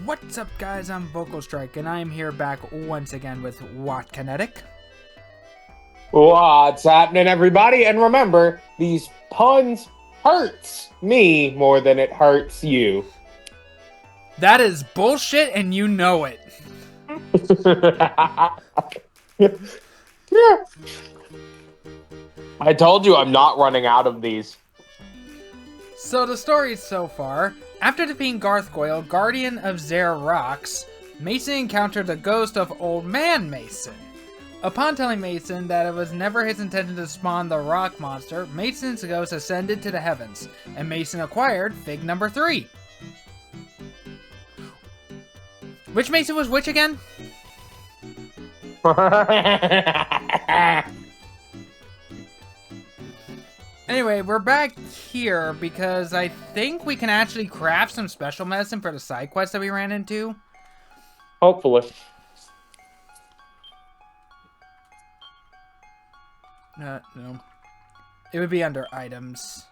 What's up, guys? I'm Vocal Strike, and I am here back once again with Watt Kinetic. What's happening, everybody? And remember, these puns hurts me more than it hurts you. That is bullshit, and you know it. I told you I'm not running out of these. So the story so far, after defeating Gargoyle, Guardian of Zare Rocks, Mason encountered the ghost of Old Man Mason. Upon telling Mason that it was never his intention to spawn the rock monster, Mason's ghost ascended to the heavens, and Mason acquired Fig number 3. Which Mason was which again? Anyway, we're back here because I think we can actually craft some special medicine for the side quest that we ran into. Hopefully. No. It would be under items.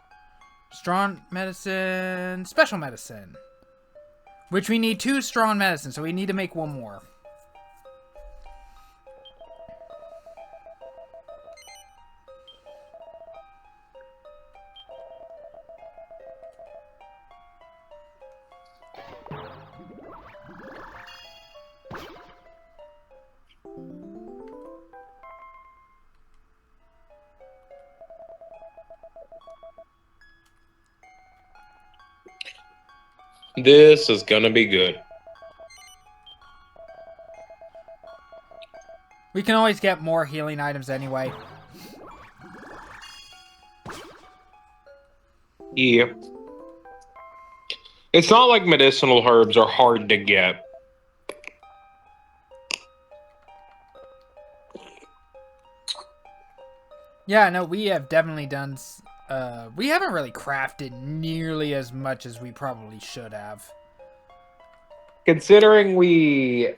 Strong medicine, special medicine. Which we need 2 strong medicine, so we need to make 1 more. This is gonna be good. We can always get more healing items anyway. Yeah. It's not like medicinal herbs are hard to get. Yeah, no, we have definitely done... we haven't really crafted nearly as much as we probably should have. Considering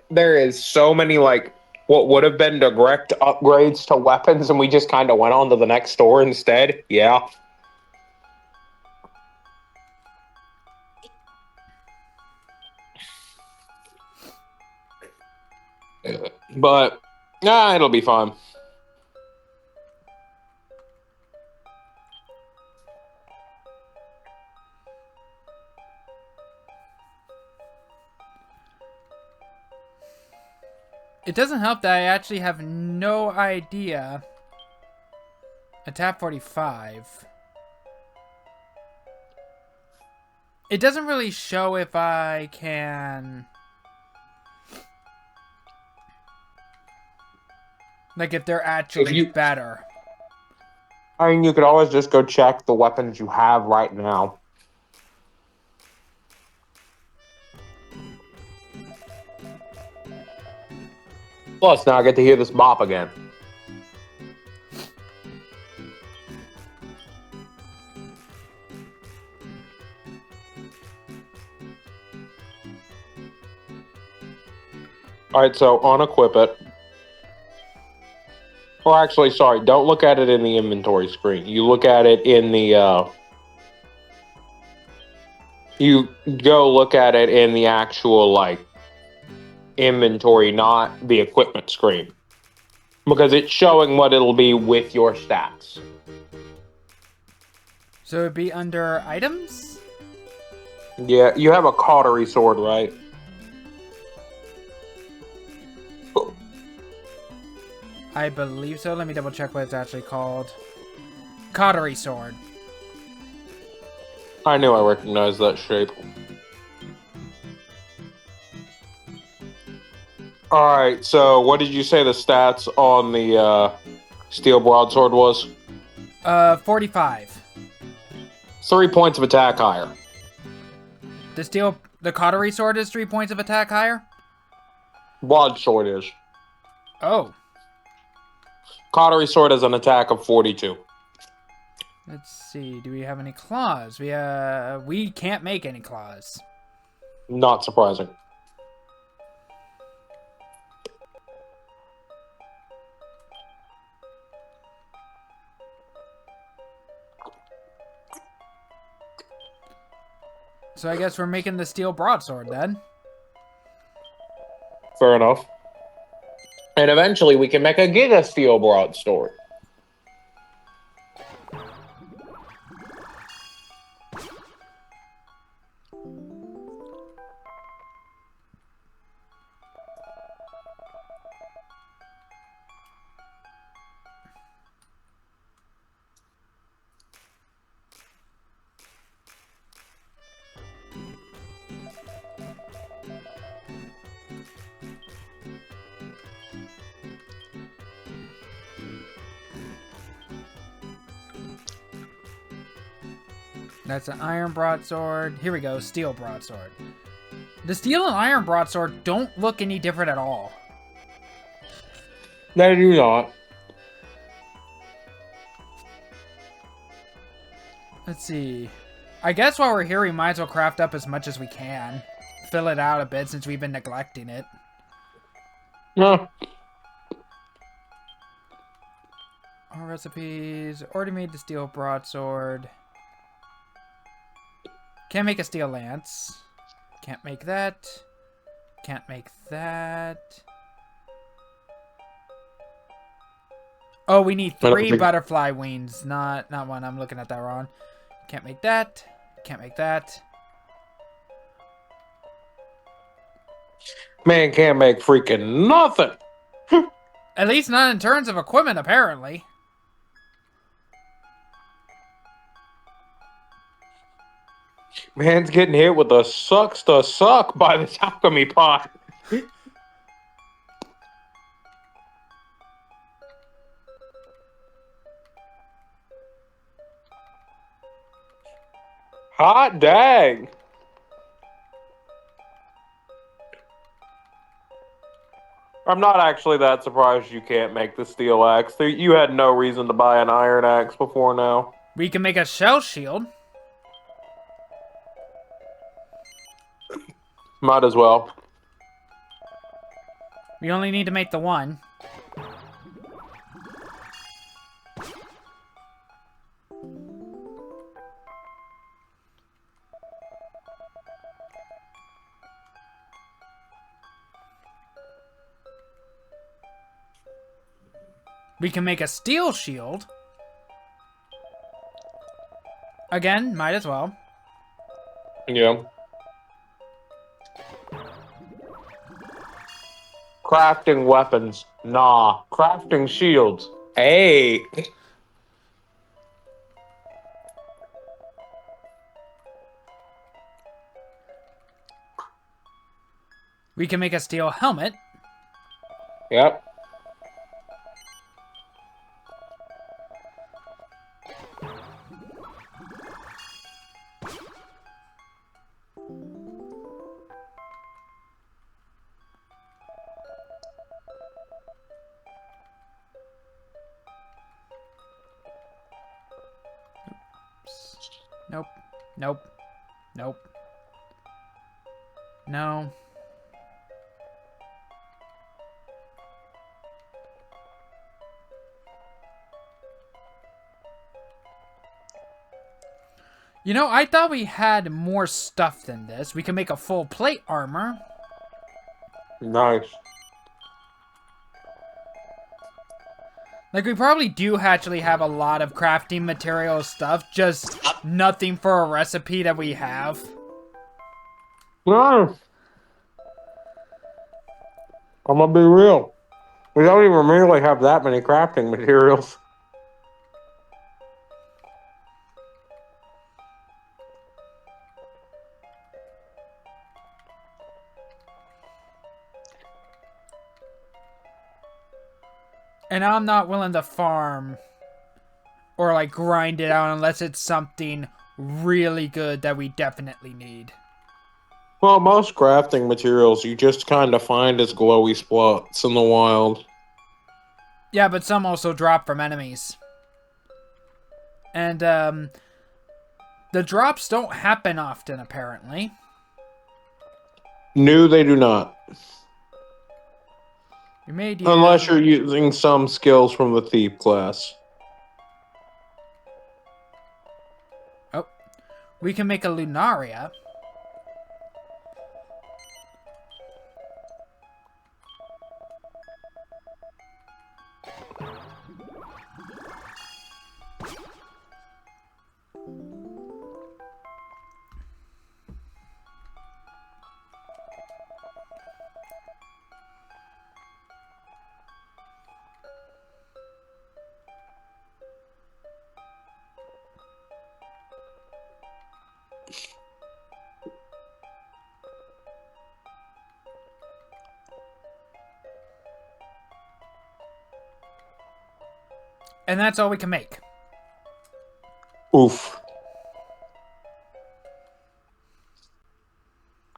there is so many, like, what would have been direct upgrades to weapons, and we just kind of went on to the next store instead. Yeah. But, it'll be fine. It doesn't help that I actually have no idea. A tab 45. It doesn't really show if I can... Like, if they're actually better. I mean, you could always just go check the weapons you have right now. Plus, now I get to hear this bop again. Alright, so unequip it. Or actually, sorry, don't look at it in the inventory screen. You look at it in the, you go look at it in the actual, like, inventory, not the equipment screen. Because it's showing what it'll be with your stats. So it'd be under items? Yeah, you have a cautery sword, right? I believe so. Let me double check what it's actually called. Cautery sword. I knew I recognized that shape. Alright, so what did you say the stats on the steel broadsword was? 45. 3 points of attack higher. The cautery sword is 3 points of attack higher? Broadsword is. Oh. Cautery sword has an attack of 42. Let's see. Do we have any claws? We can't make any claws. Not surprising. So I guess we're making the steel broadsword then. Fair enough. And eventually we can make a Giga Steel broadsword. That's an iron broadsword. Here we go, steel broadsword. The steel and iron broadsword don't look any different at all. They do not. Let's see. I guess while we're here, we might as well craft up as much as we can. Fill it out a bit since we've been neglecting it. No. All recipes. Already made the steel broadsword. Can't make a steel lance. Can't make that. Can't make that. Oh, we need 3 butterfly wings, not one. I'm looking at that wrong. Can't make that. Can't make that. Man can't make freaking nothing. At least not in terms of equipment, apparently. Man's getting hit with a sucks to suck by this alchemy pot. Hot dang. I'm not actually that surprised you can't make the steel axe. You had no reason to buy an iron axe before now. We can make a shell shield. Might as well. We only need to make the one. We can make a steel shield. Again, might as well. Yeah. Crafting weapons. Nah. Crafting shields. Hey. We can make a steel helmet. Yep. Nope. Nope. Nope. No. You know, I thought we had more stuff than this. We can make a full plate armor. Nice. Like, we probably do actually have a lot of crafting material stuff, just nothing for a recipe that we have. No. I'm gonna be real. We don't even really have that many crafting materials. And I'm not willing to farm or, like, grind it out unless it's something really good that we definitely need. Well, most crafting materials you just kind of find as glowy spots in the wild. Yeah, but some also drop from enemies. And, the drops don't happen often, apparently. No, they do not. We made you... Unless you're using some skills from the thief class. Oh. We can make a Lunaria. And that's all we can make. Oof.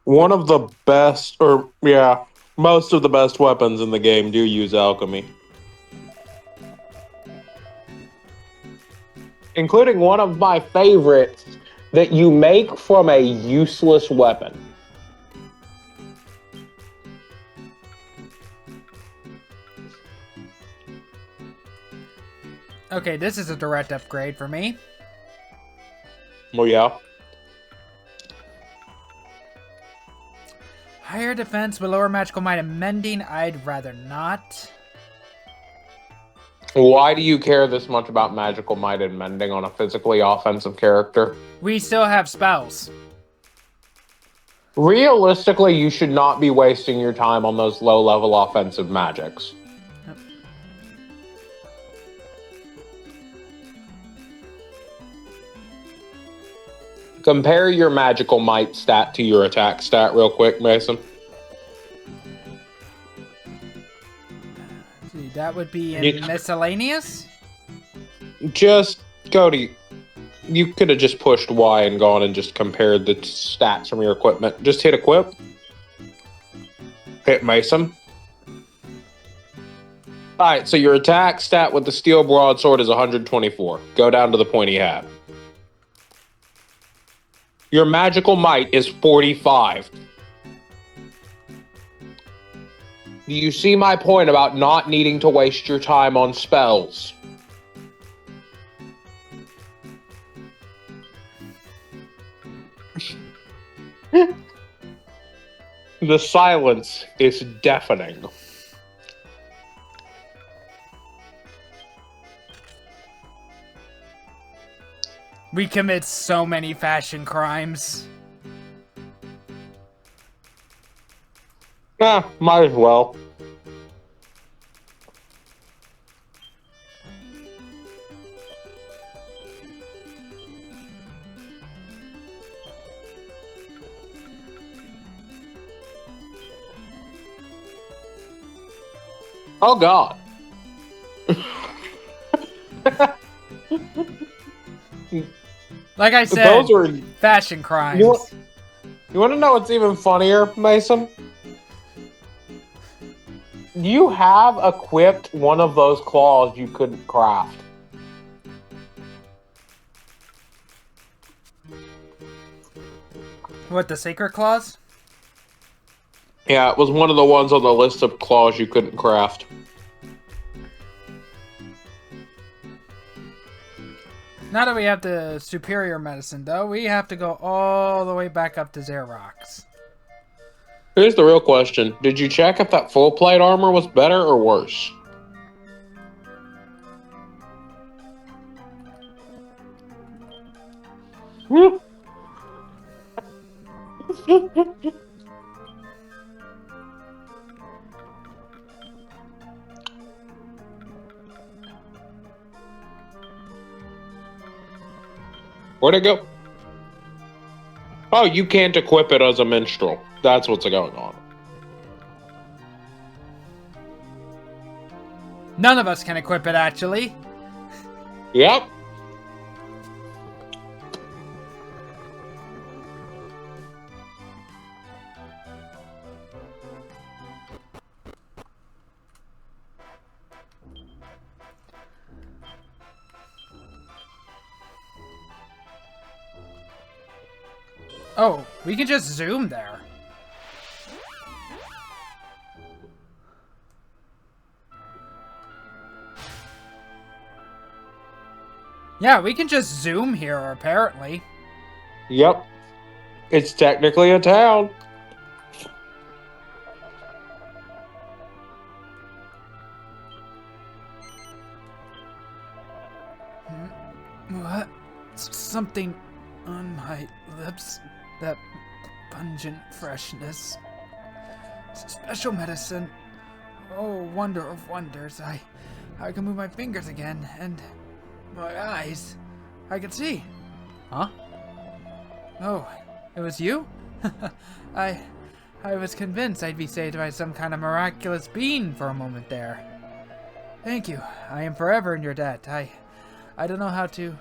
One of the best, or yeah, most of the best weapons in the game do use alchemy. Including one of my favorites that you make from a useless weapon. Okay, this is a direct upgrade for me. Well, yeah. Higher defense with lower magical might and mending, I'd rather not. Why do you care this much about magical might and mending on a physically offensive character? We still have spells. Realistically, you should not be wasting your time on those low-level offensive magics. Yep. Compare your magical might stat to your attack stat real quick, Mason. See, that would be in miscellaneous? Just go to... You could have just pushed Y and gone and just compared the stats from your equipment. Just hit equip. Hit Mason. Alright, so your attack stat with the steel broadsword is 124. Go down to the pointy hat. Your magical might is 45. Do you see my point about not needing to waste your time on spells? The silence is deafening. We commit so many fashion crimes. Might as well. Oh God. Like I said, Those are fashion crimes. You want to know what's even funnier, Mason? You have equipped one of those claws you couldn't craft. What, the Sacred Claws? Yeah, it was one of the ones on the list of claws you couldn't craft. Now that we have the superior medicine, though, we have to go all the way back up to Xerox. Here's the real question. Did you check if that full plate armor was better or worse? Where'd it go? Oh, you can't equip it as a minstrel. That's what's going on. None of us can equip it, actually. Yep. Oh, we can just zoom there. Yeah, we can just zoom here, apparently. Yep. It's technically a town. What? Something on my lips. That pungent freshness. Special medicine. Oh, wonder of wonders. I can move my fingers again, and my eyes. I can see. Huh? Oh, it was you? I was convinced I'd be saved by some kind of miraculous being for a moment there. Thank you. I am forever in your debt. I don't know how to...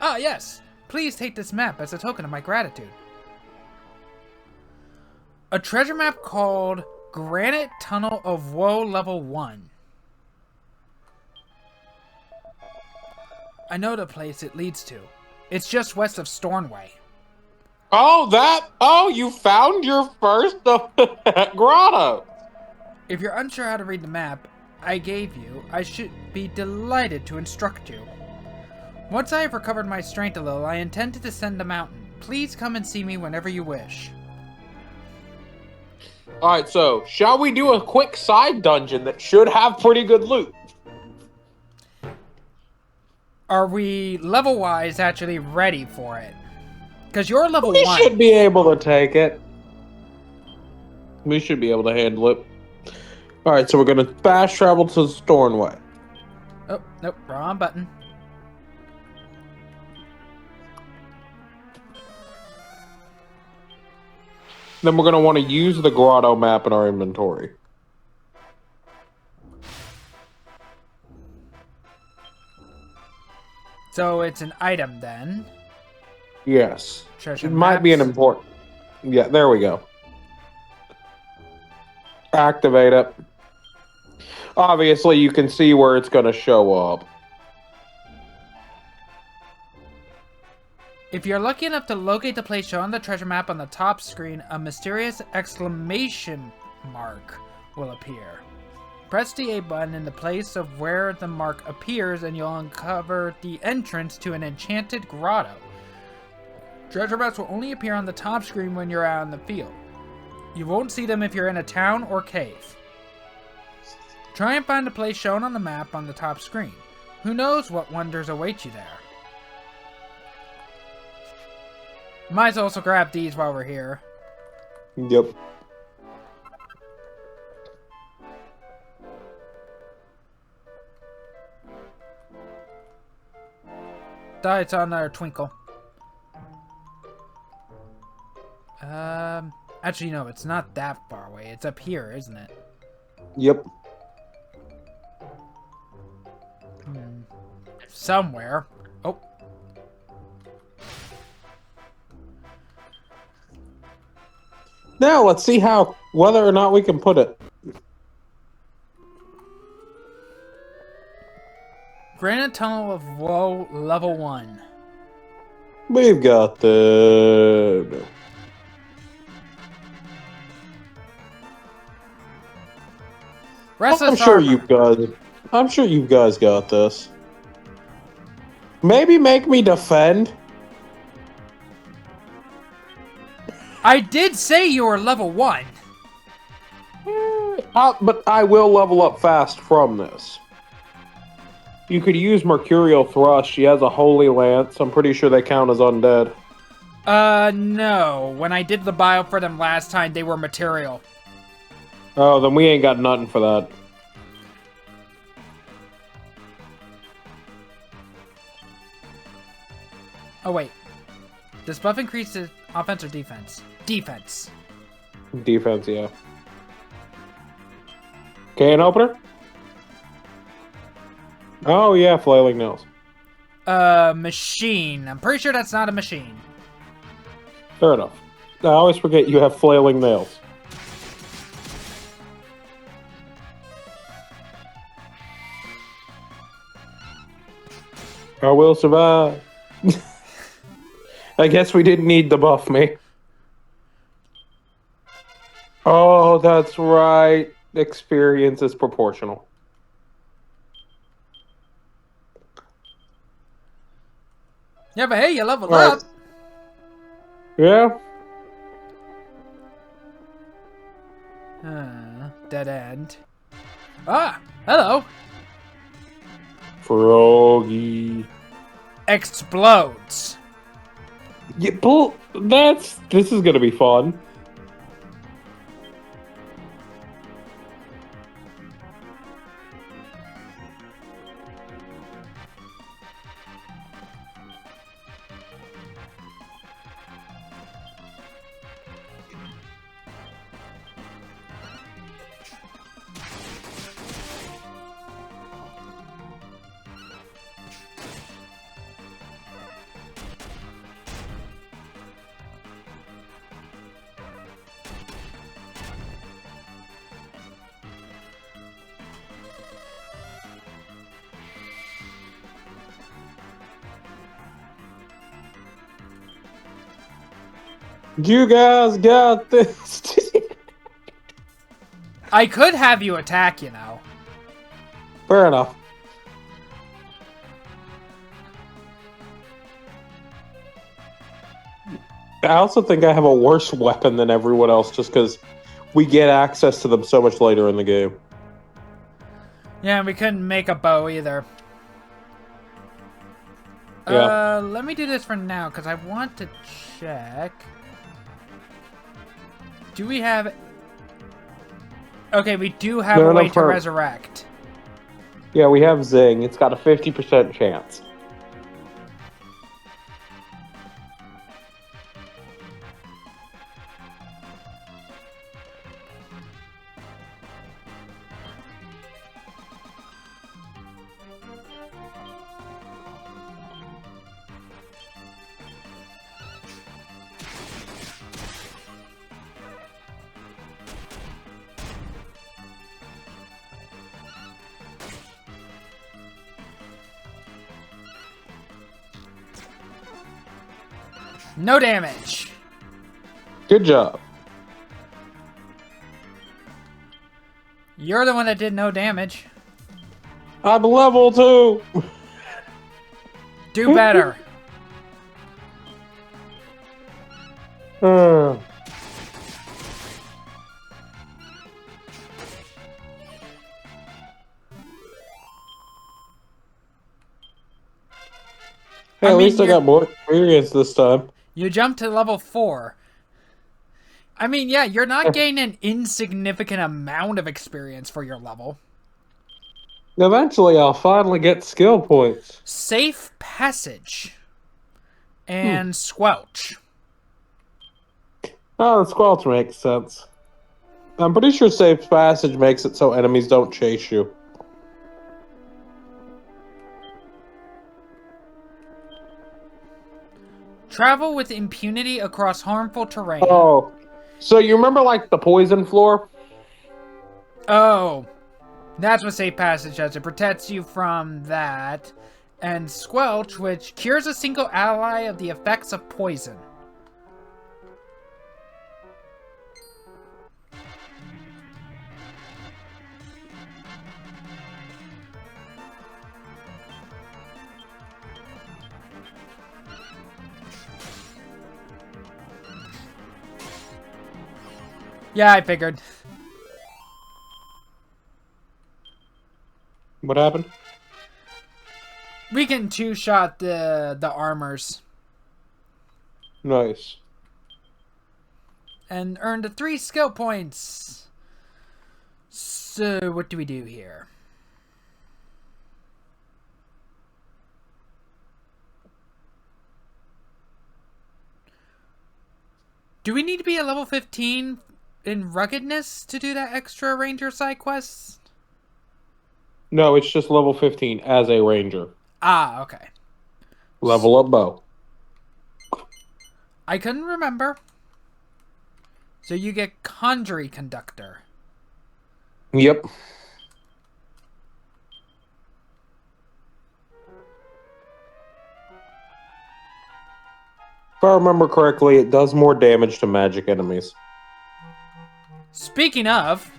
Ah, yes! Please take this map as a token of my gratitude. A treasure map called Granite Tunnel of Woe Level 1. I know the place it leads to. It's just west of Stornway. Oh, you found your first grotto. If you're unsure how to read the map I gave you, I should be delighted to instruct you. Once I have recovered my strength a little, I intend to descend the mountain. Please come and see me whenever you wish. Alright, so, shall we do a quick side dungeon that should have pretty good loot? Are we, level-wise, actually ready for it? Because you're level 1. We should be able to take it. We should be able to handle it. Alright, so we're going to fast travel to Stornway. Oh, nope, wrong button. Then we're going to want to use the grotto map in our inventory. So it's an item then. Yes. Treasure It might be an maps. important... Yeah, there we go. Activate it. Obviously, you can see where it's going to show up. If you're lucky enough to locate the place shown on the treasure map on the top screen, a mysterious exclamation mark will appear. Press the A button in the place of where the mark appears and you'll uncover the entrance to an enchanted grotto. Treasure maps will only appear on the top screen when you're out in the field. You won't see them if you're in a town or cave. Try and find the place shown on the map on the top screen. Who knows what wonders await you there. Might also grab these while we're here. Yep. It's on our twinkle. Actually, no, it's not that far away. It's up here, isn't it? Yep. Somewhere. Oh. Now let's see whether or not we can put it. Granite Tunnel of Woe, level 1. We've got the... Restless I'm sure Armor. I'm sure you guys got this. Maybe make me defend. I did say you were level 1. But I will level up fast from this. You could use Mercurial Thrust. She has a Holy Lance. I'm pretty sure they count as undead. No. When I did the bio for them last time, they were material. Oh, then we ain't got nothing for that. Oh, wait. Does buff increase the offense or defense? Defense. Defense, yeah. Can opener? Oh, yeah, Flailing Nails. Machine. I'm pretty sure that's not a machine. Fair enough. I always forget you have Flailing Nails. I will survive. I guess we didn't need to buff me. Oh, that's right. Experience is proportional. Yeah, but hey, you leveled Right. up. Yeah? Dead end. Ah, hello. Froggy. Explodes. Yeah, this is gonna be fun. You guys got this. I could have you attack, you know. Fair enough. I also think I have a worse weapon than everyone else just because we get access to them so much later in the game. Yeah, we couldn't make a bow either. Yeah. Let me do this for now, because I want to check. Do we have... Okay, we do have a way to resurrect. Yeah, we have Zing. It's got a 50% chance. No damage. Good job. You're the one that did no damage. I'm level 2. Do better. Hey, at least I got more experience this time. You jumped to level 4. I mean, yeah, you're not gaining an insignificant amount of experience for your level. Eventually, I'll finally get skill points. Safe Passage. And Squelch. Oh, the Squelch makes sense. I'm pretty sure Safe Passage makes it so enemies don't chase you. Travel with impunity across harmful terrain. Oh, so you remember like the poison floor? Oh, that's what Safe Passage does. It protects you from that. And Squelch, which cures a single ally of the effects of poison. Yeah, I figured. What happened? We can two-shot the armors. Nice. And earned 3 skill points. So, what do we do here? Do we need to be at level 15 in ruggedness to do that extra ranger side quest? No, it's just level 15 as a ranger. Ah, okay. Level up bow. I couldn't remember. So you get Conjury Conductor. Yep. If I remember correctly, it does more damage to magic enemies. Speaking of...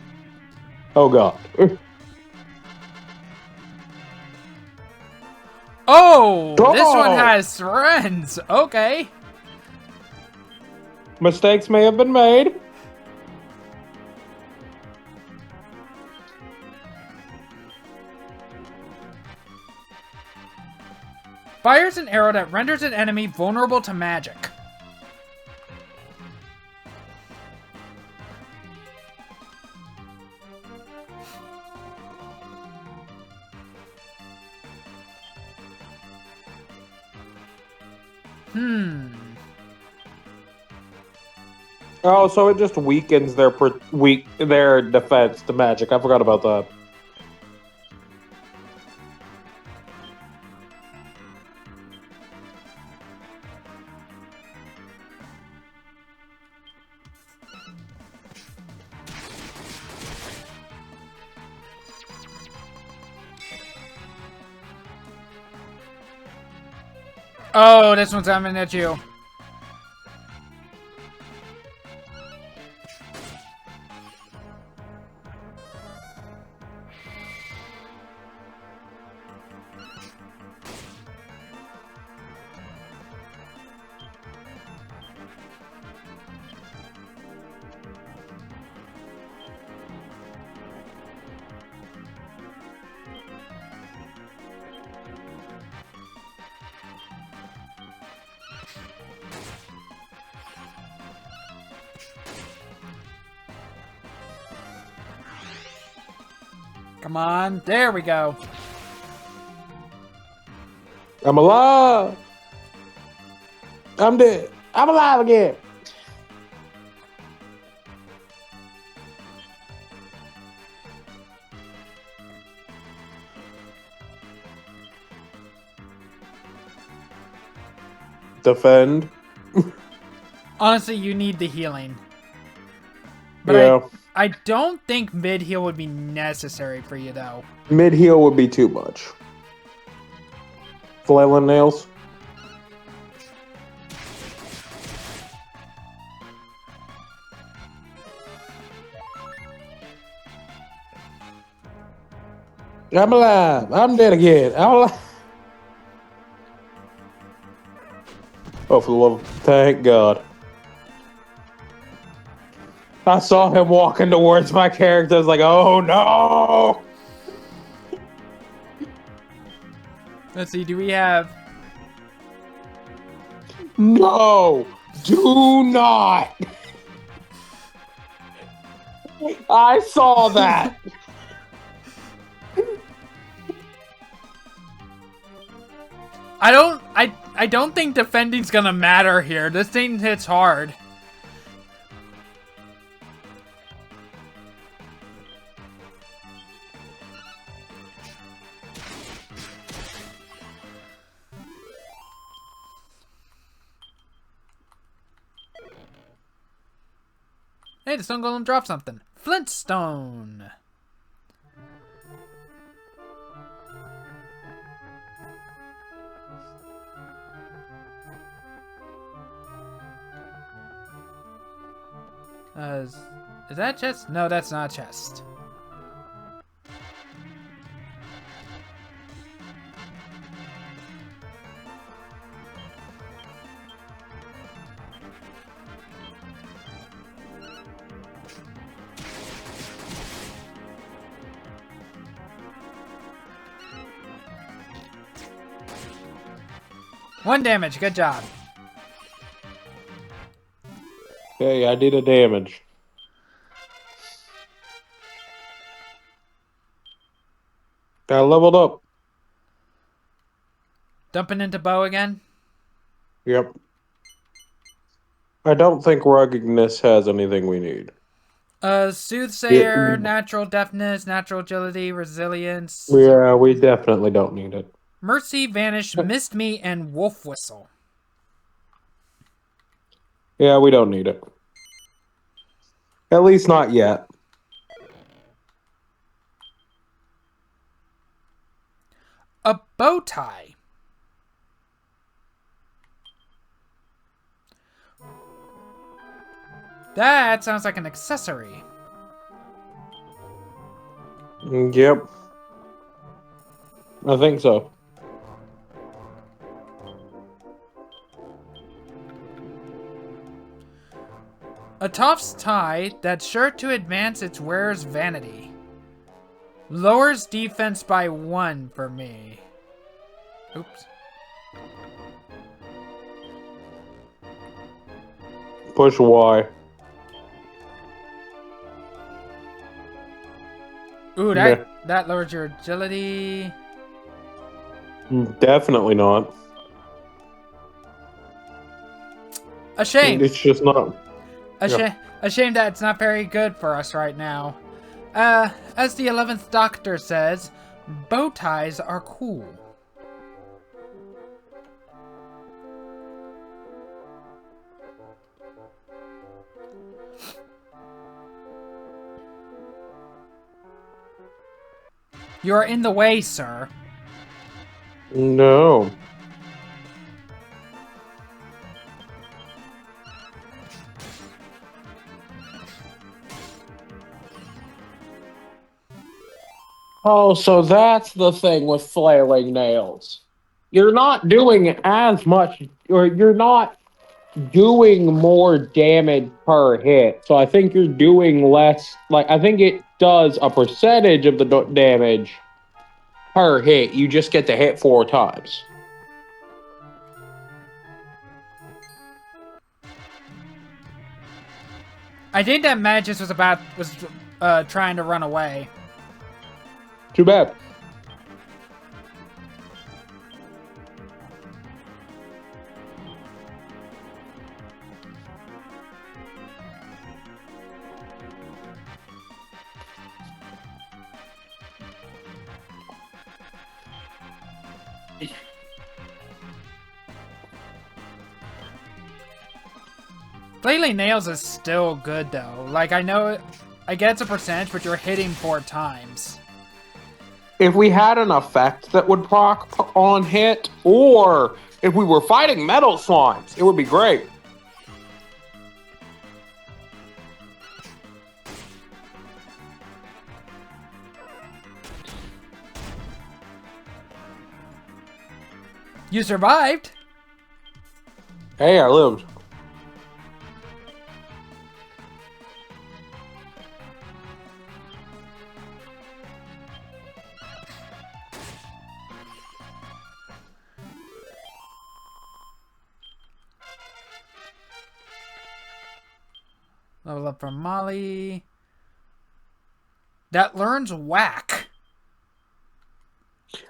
Oh god. Oh! This one has friends! Okay. Mistakes may have been made. Fires an arrow that renders an enemy vulnerable to magic. Oh, so it just weakens their defense to magic. I forgot about that. Oh, this one's coming at you. Come on. There we go. I'm alive. I'm dead. I'm alive again. Defend. Honestly, you need the healing. But Yeah. I don't think mid-heal would be necessary for you, though. Mid heal would be too much. Flailing nails. I'm alive. I'm dead again. I'm alive. Oh, for the love of... Thank God. I saw him walking towards my character. I was like, oh no! Let's see, do we have... No! Do not! I saw that! I don't think defending's gonna matter here. This thing hits hard. Hey, the Stone Golem dropped something. Flintstone. Is that a chest? No, that's not a chest. One damage, good job. Hey, I did a damage. I leveled up. Dumping into bow again? Yep. I don't think ruggedness has anything we need. Soothsayer, Yeah. natural deafness, natural agility, resilience. Yeah, we definitely don't need it. Mercy, vanish, mist me, and wolf whistle. Yeah, we don't need it. At least not yet. A bow tie. That sounds like an accessory. Yep. I think so. A toff's tie that's sure to advance its wearer's vanity. Lowers defense by 1 for me. Oops. Push Y. Ooh, that lowers your agility. Definitely not. A shame. It's just not. A shame that it's not very good for us right now. As the 11th Doctor says, bow ties are cool. You are in the way, sir. No. Oh, so that's the thing with flailing nails. You're not doing as much, or you're not doing more damage per hit. So I think you're doing less. Like, I think it does a percentage of the damage per hit. You just get to hit 4 times. I think that Magus was trying to run away. Too bad. Flailing Nails is still good though. Like I know, I get it's a percentage, but you're hitting 4 times. If we had an effect that would proc on hit, or if we were fighting metal slimes, it would be great. You survived. Hey, I lived. Level up from Molly. That learns whack.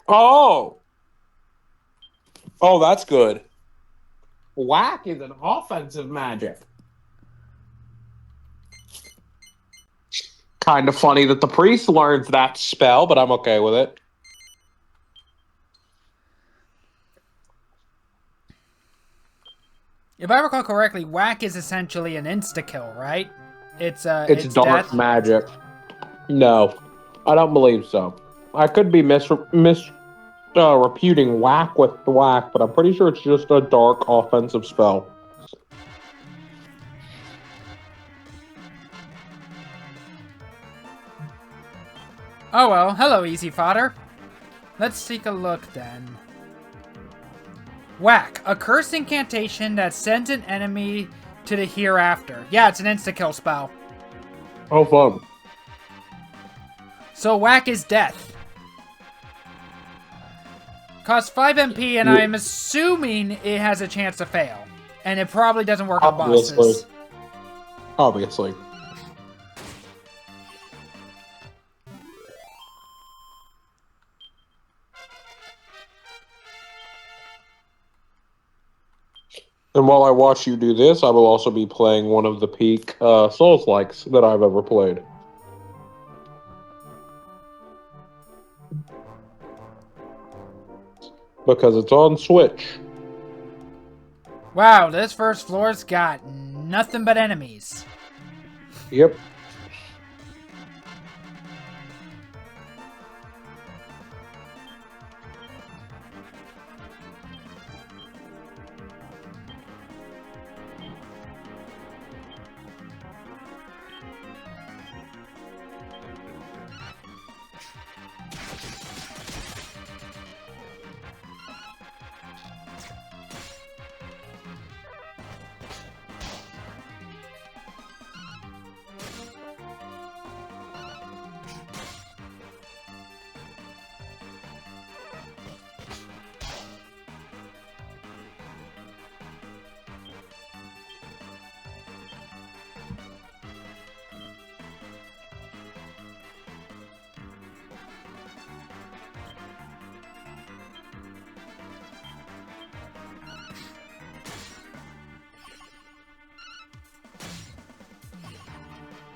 Oh! Oh, that's good. Whack is an offensive magic. Kind of funny that the priest learns that spell, but I'm okay with it. If I recall correctly, whack is essentially an insta-kill, right? It's It's dark death. magic. No, I don't believe so. I could be reputing whack with the whack, but I'm pretty sure it's just a dark offensive spell. Oh well, hello, easy fodder. Let's take a look then. Whack, a curse incantation that sends an enemy to the hereafter. Yeah, it's an insta-kill spell. Oh, fun. So whack is death. Costs 5 MP, and I'm assuming it has a chance to fail. And it probably doesn't work on bosses. Obviously. And while I watch you do this, I will also be playing one of the peak Souls-likes that I've ever played. Because it's on Switch. Wow, this first floor's got nothing but enemies. Yep.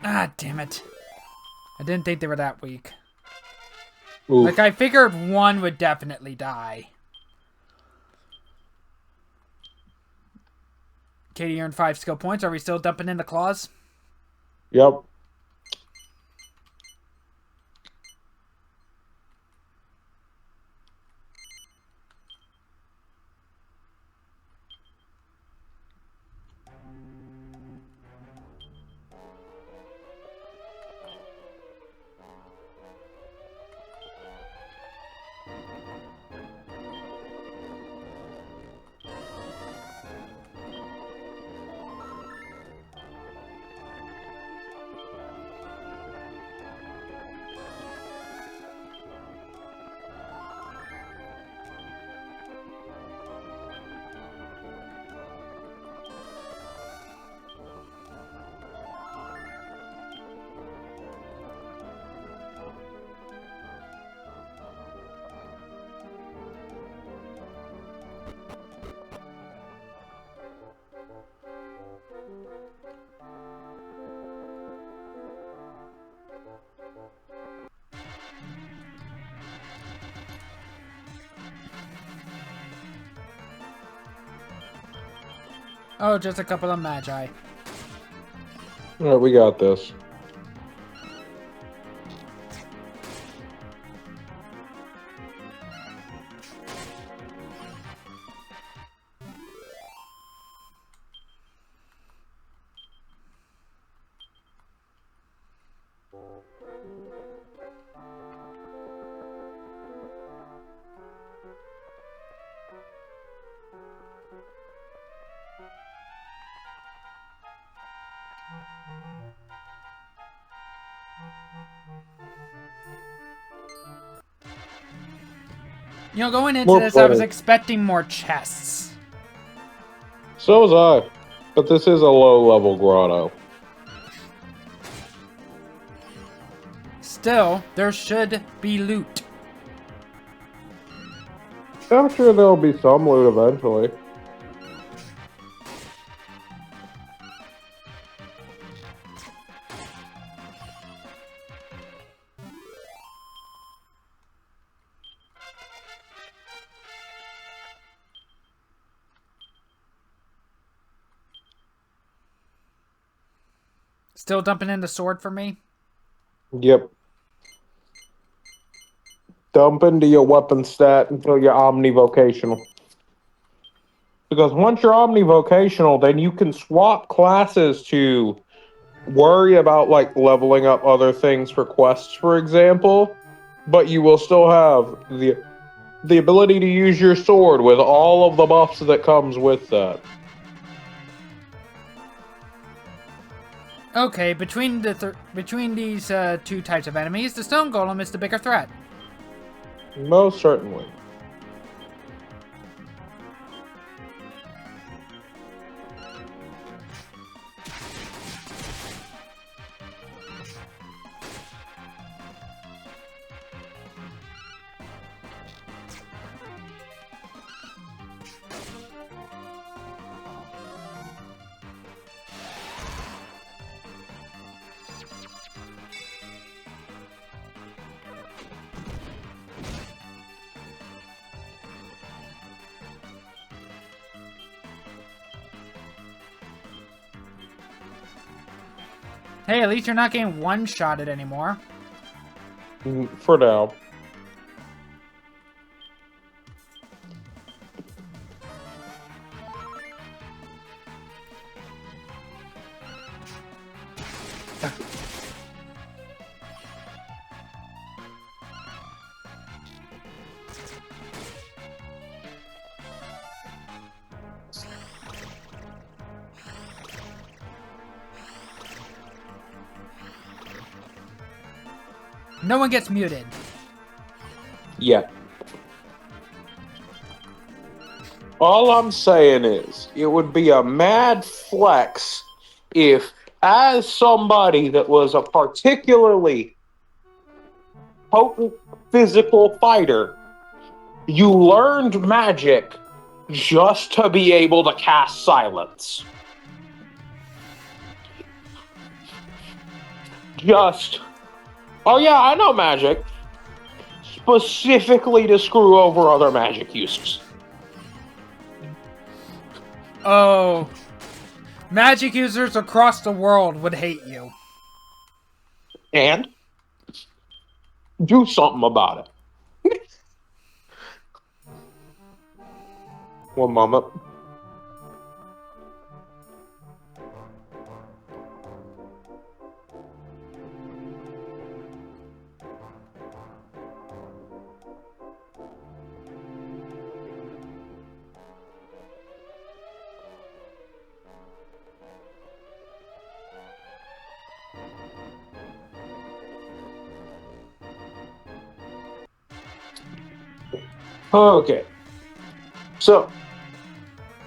Ah, damn it. I didn't think they were that weak. Oof. Like, I figured one would definitely die. Katie earned 5 skill points. Are we still dumping in the claws? Yep. Oh, just a couple of magi. Alright, we got this. You know, going into More this, I was pretty. expecting more chests. So was I. But this is a low-level grotto. Still, there should be loot. I'm sure there'll be some loot eventually. Still dumping in the sword for me? Yep. Dump into your weapon stat until you're omnivocational. Because once you're omnivocational, then you can swap classes to worry about like leveling up other things for quests, for example. But you will still have the ability to use your sword with all of the buffs that comes with that. Okay, between these two types of enemies, the stone golem is the bigger threat. Most certainly. Hey, at least you're not getting one-shotted anymore. For now. No one gets muted. Yeah. All I'm saying is, it would be a mad flex if, as somebody that was a particularly potent physical fighter, you learned magic just to be able to cast silence. Just, oh yeah, I know magic. Specifically to screw over other magic users. Oh. Magic users across the world would hate you. And do something about it. One moment. Okay. So,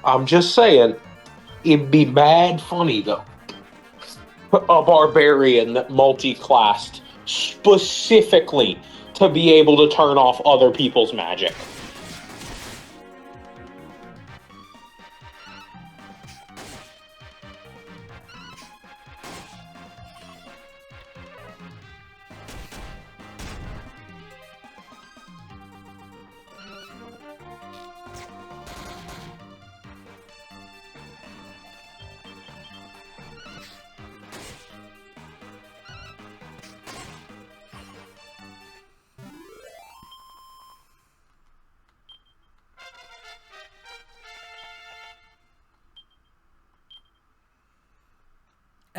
I'm just saying, it'd be mad funny though. A barbarian that multi-classed specifically to be able to turn off other people's magic.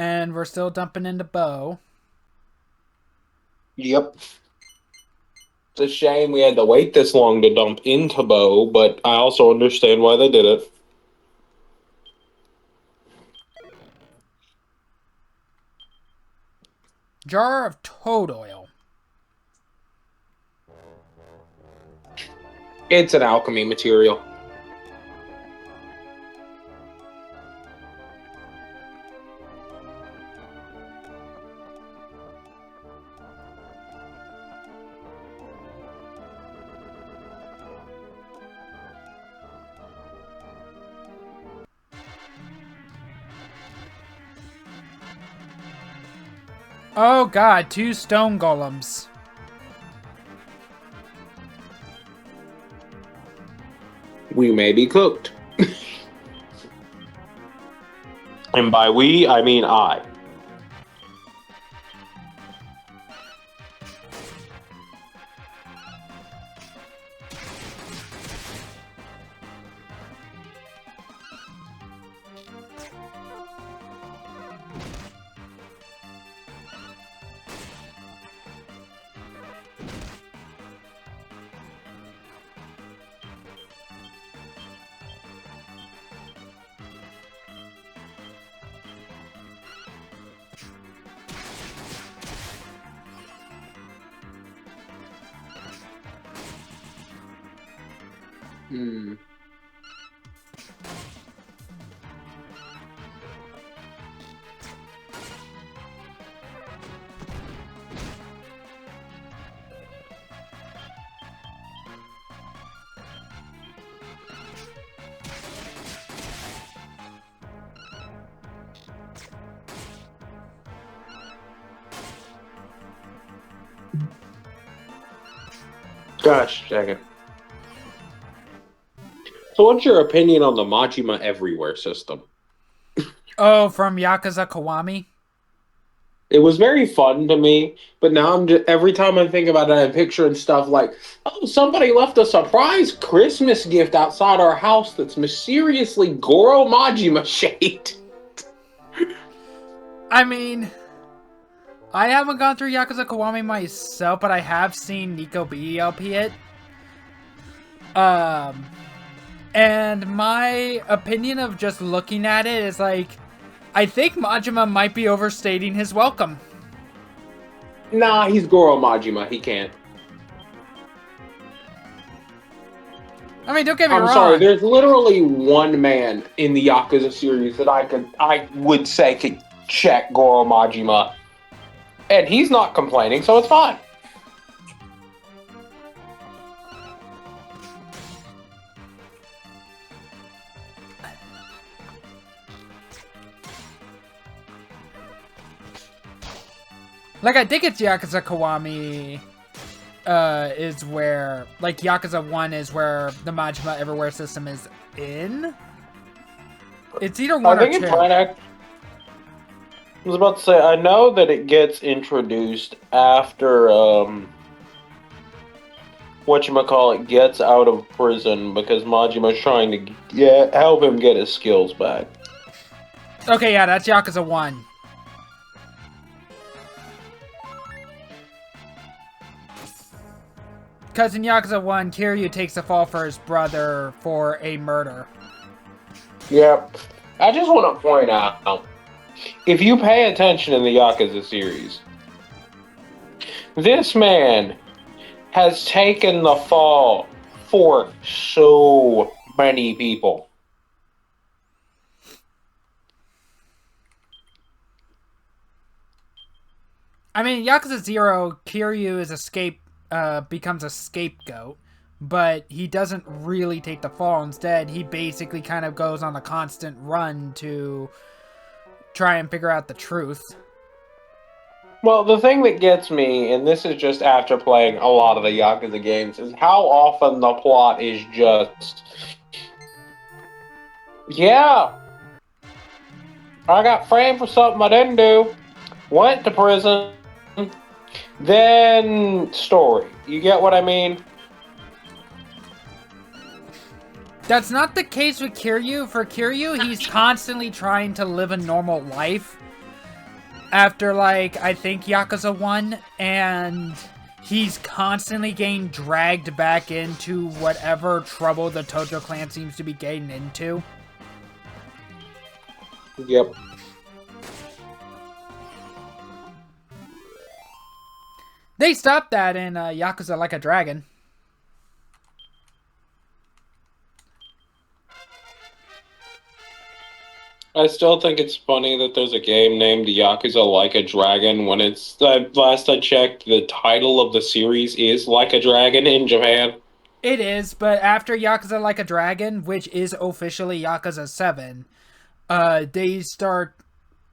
And we're still dumping into Bow. Yep. It's a shame we had to wait this long to dump into Bow, but I also understand why they did it. Jar of toad oil. It's an alchemy material. Oh god, 2 stone golems. We may be cooked. And by we, I mean I. Hmm. Gosh, dang it. So what's your opinion on the Majima Everywhere system? Oh, from Yakuza Kiwami? It was very fun to me, but now I'm just, every time I think about it, I'm picturing stuff like, oh, somebody left a surprise Christmas gift outside our house that's mysteriously Goro Majima shaped. I mean, I haven't gone through Yakuza Kiwami myself, but I have seen Nico BLP it. And my opinion of just looking at it is like, I think Majima might be overstating his welcome. Nah, he's Goro Majima. He can't. I mean, don't get me wrong. I'm sorry. There's literally one man in the Yakuza series that I would say could check Goro Majima, and he's not complaining, so it's fine. Like, I think it's Yakuza Kiwami is where, like, Yakuza 1 is where the Majima Everywhere system is in. It's either 1 or 2. I was about to say, I know that it gets introduced after, whatchamacallit gets out of prison because Majima's trying to help him get his skills back. Okay, yeah, that's Yakuza 1. Because in Yakuza 1, Kiryu takes the fall for his brother for a murder. Yep. I just want to point out, if you pay attention in the Yakuza series, this man has taken the fall for so many people. I mean, Yakuza 0, Kiryu is becomes a scapegoat, but he doesn't really take the fall. Instead, he basically kind of goes on a constant run to try and figure out the truth. Well, the thing that gets me, and this is just after playing a lot of the Yakuza games, is how often the plot is just, yeah, I got framed for something I didn't do, went to prison, then story. You get what I mean? That's not the case with Kiryu. For Kiryu, he's constantly trying to live a normal life. after, like, I think Yakuza 1, and he's constantly getting dragged back into whatever trouble the Tojo clan seems to be getting into. Yep. They stopped that in Yakuza Like a Dragon. I still think it's funny that there's a game named Yakuza Like a Dragon when it's, last I checked, the title of the series is Like a Dragon in Japan. It is, but after Yakuza Like a Dragon, which is officially Yakuza 7,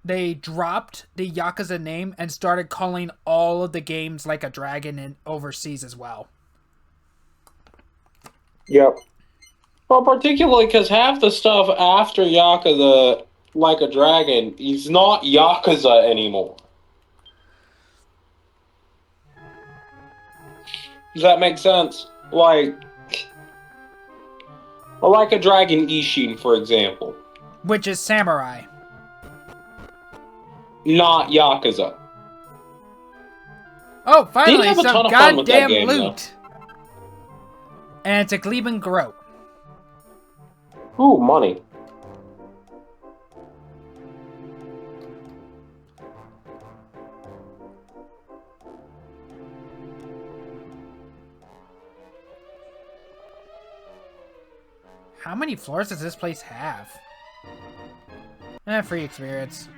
they dropped the Yakuza name and started calling all of the games Like a Dragon in overseas as well. Yep. Well, particularly because half the stuff after Yakuza Like a Dragon is not Yakuza anymore. Does that make sense? Like a Dragon Ishin, for example. Which is Samurai. Not Yakuza. Oh, finally, have a ton some of fun with that goddamn game, loot! And it's a Gleben Groat. Ooh, money. How many floors does this place have? Free experience.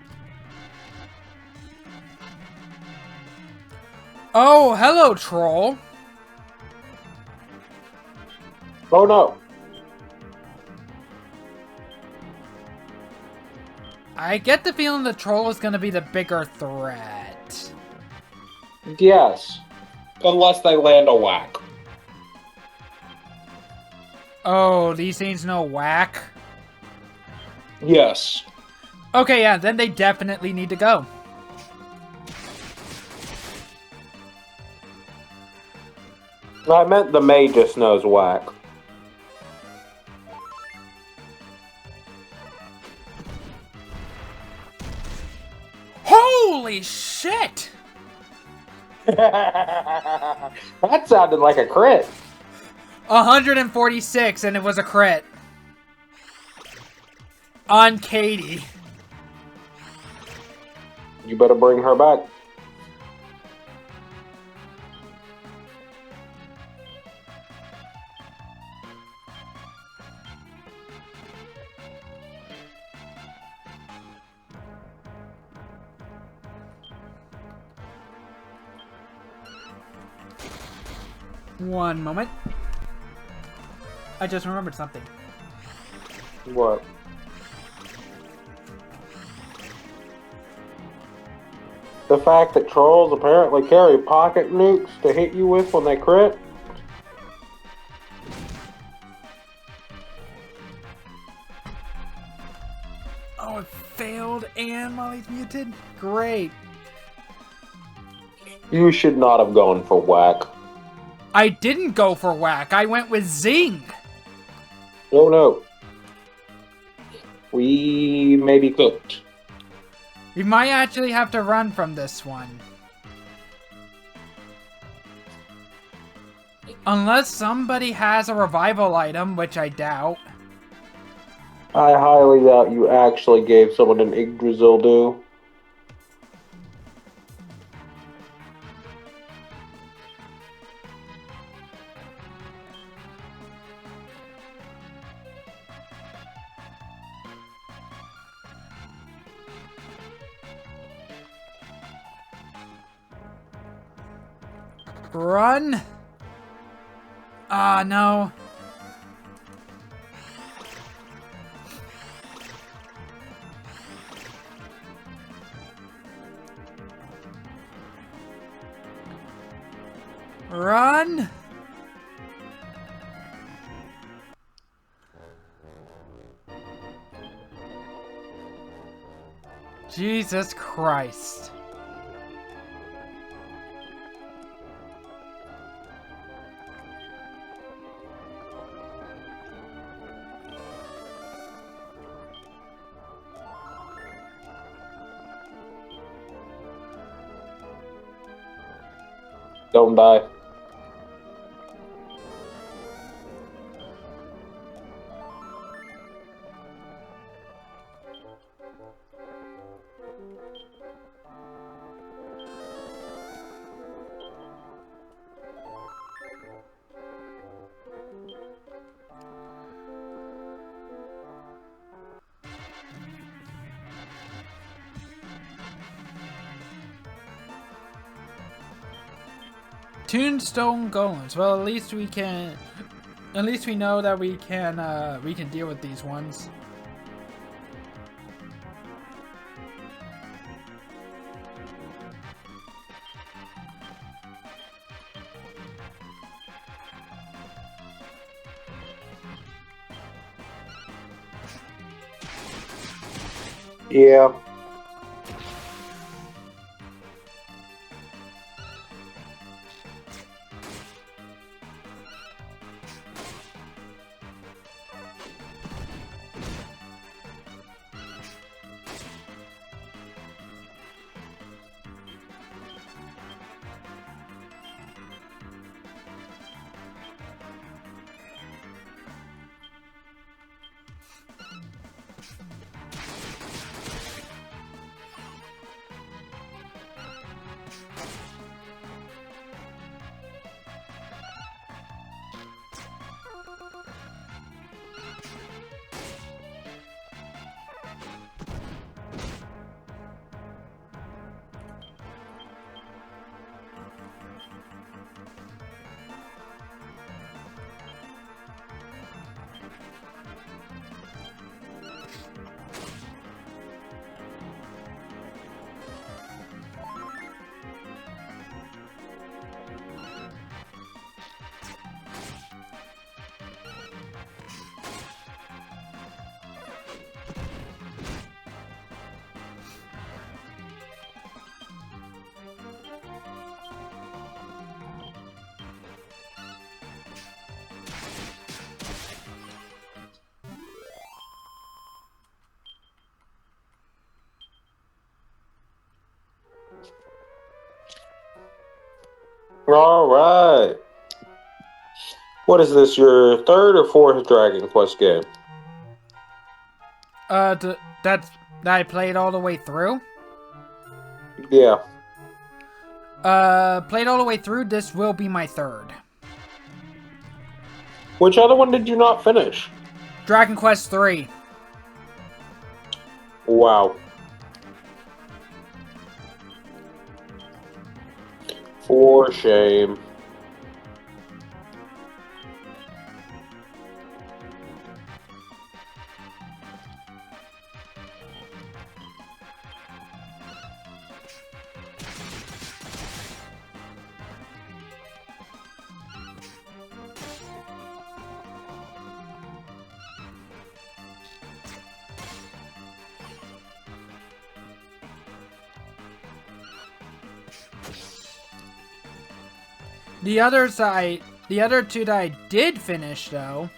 Oh, hello, troll. Oh no. I get the feeling the troll is going to be the bigger threat. Yes. Unless they land a whack. Oh, these things no whack? Yes. Okay, yeah, then they definitely need to go. I meant the Magus knows whack. Holy shit! That sounded like a crit. 146, and it was a crit. On Katie. You better bring her back. One moment. I just remembered something. What? The fact that trolls apparently carry pocket nukes to hit you with when they crit? Oh, it failed and Molly's muted? Great. You should not have gone for whack. I didn't go for whack. I went with zing. Oh no. We may be cooked. We might actually have to run from this one. Unless somebody has a revival item, which I doubt. I highly doubt you actually gave someone an Yggdrasil. Run? Ah, no. Run? Jesus Christ. Don't die. Tombstone golems. Well, at least we can. At least we know that we can deal with these ones. Yeah. All right. What is this, your third or fourth Dragon Quest game? That I played all the way through. Yeah. Played all the way through. This will be my third. Which other one did you not finish? Dragon Quest 3. Wow. For shame. The other two that I did finish though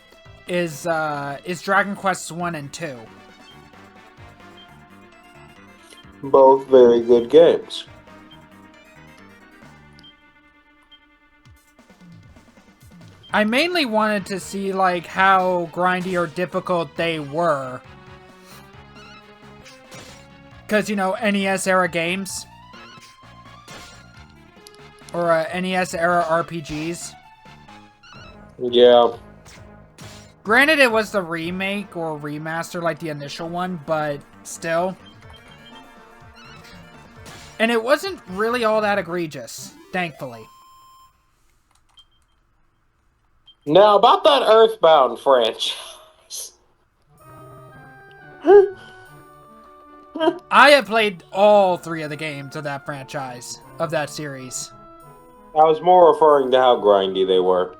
is Dragon Quest 1 and 2. Both very good games. I mainly wanted to see like how grindy or difficult they were. Cause you know, NES era games. Or NES era RPGs. Yeah. Granted, it was the remake or remaster like the initial one, but still. And it wasn't really all that egregious, thankfully. Now, about that Earthbound franchise. I have played all 3 of the games of that franchise, of that series. I was more referring to how grindy they were.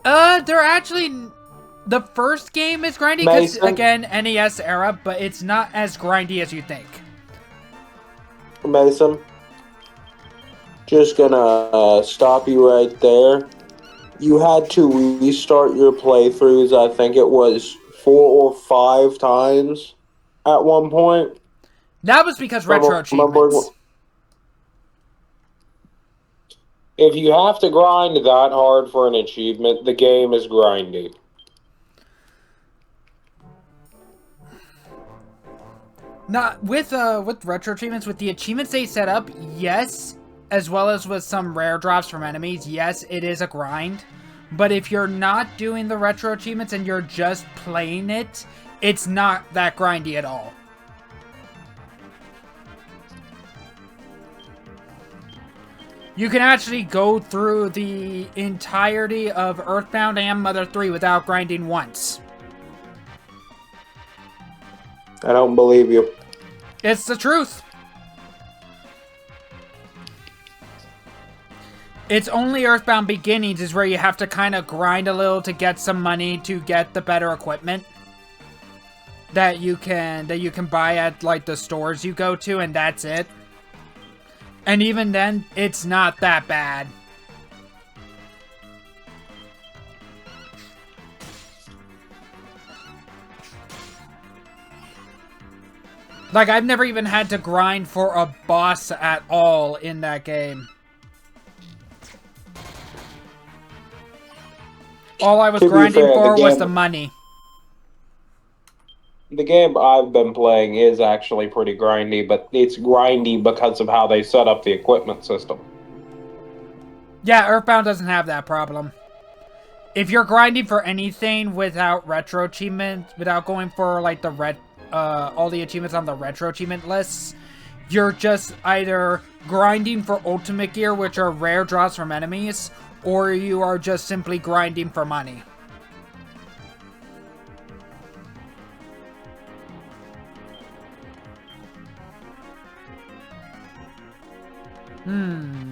They're actually... The first game is grindy, because, again, NES era, but it's not as grindy as you think. Mason, just gonna stop you right there. You had to restart your playthroughs, I think it was 4 or 5 times at one point. That was because retro achievements. If you have to grind that hard for an achievement, the game is grindy. Not with retro achievements, with the achievements they set up, yes, as well as with some rare drops from enemies, yes, it is a grind. But if you're not doing the retro achievements and you're just playing it, it's not that grindy at all. You can actually go through the entirety of Earthbound and Mother 3 without grinding once. I don't believe you. It's the truth. It's only Earthbound Beginnings is where you have to kind of grind a little to get some money to get the better equipment that you can buy at like the stores you go to, and that's it. And even then, it's not that bad. Like, I've never even had to grind for a boss at all in that game. All I was grinding for was the money. The game I've been playing is actually pretty grindy, but it's grindy because of how they set up the equipment system. Yeah, Earthbound doesn't have that problem. If you're grinding for anything without retro achievements, without going for like the all the achievements on the retro achievement lists, you're just either grinding for ultimate gear, which are rare drops from enemies, or you are just simply grinding for money. Hmm.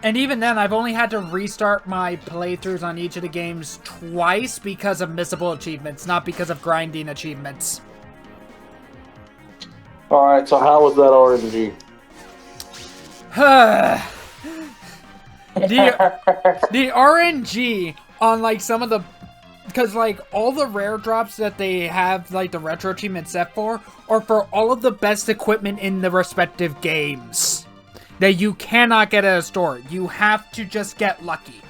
And even then, I've only had to restart my playthroughs on each of the games twice because of missable achievements, not because of grinding achievements. Alright, so how was that RNG? the RNG on like some of the... Because like all the rare drops that they have like the retro achievement set for are for all of the best equipment in the respective games. That you cannot get at a store. You have to just get lucky.